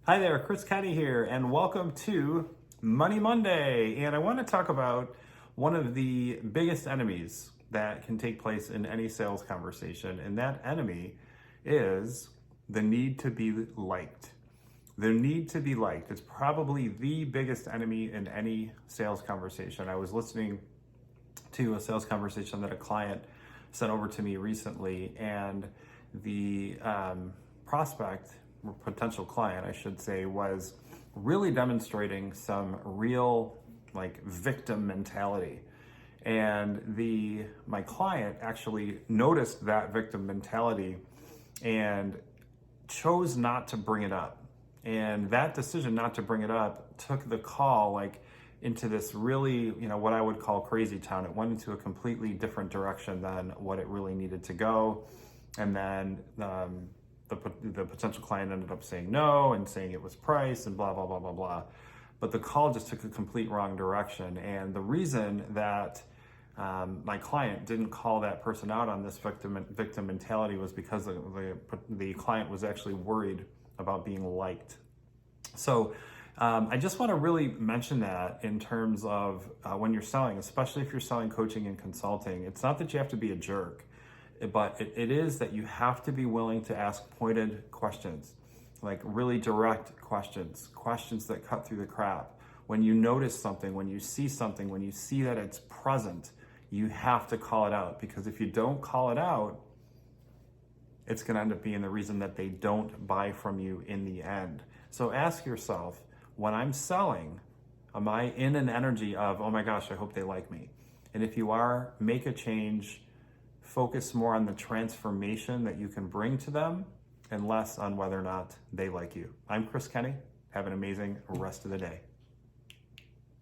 Hi there, Chris Kenny here, and welcome to Money Monday. And I want to talk about one of the biggest enemies that can take place in any sales conversation, and that enemy is the need to be liked. The need to be liked is probably the biggest enemy in any sales conversation. I was listening to a sales conversation that a client sent over to me recently, and the prospect or potential client, I should say, was really demonstrating some real victim mentality. And my client actually noticed that victim mentality and chose not to bring it up. And that decision not to bring it up took the call into this really, what I would call crazy town. It went into a completely different direction than what it really needed to go. And then the potential client ended up saying no and saying it was price and blah, blah, blah, blah, blah. But the call just took a complete wrong direction. And the reason that my client didn't call that person out on this victim mentality was because the client was actually worried about being liked. So I just want to really mention that in terms of when you're selling, especially if you're selling coaching and consulting, it's not that you have to be a jerk, but it is that you have to be willing to ask pointed questions, like really direct questions, questions that cut through the crap. When you notice something, when you see something, when you see that it's present, you have to call it out, because if you don't call it out, it's going to end up being the reason that they don't buy from you in the end. So ask yourself, when I'm selling, am I in an energy of, oh my gosh, I hope they like me? And if you are, make a change. Focus more on the transformation that you can bring to them and less on whether or not they like you. I'm Chris Kenny. Have an amazing rest of the day.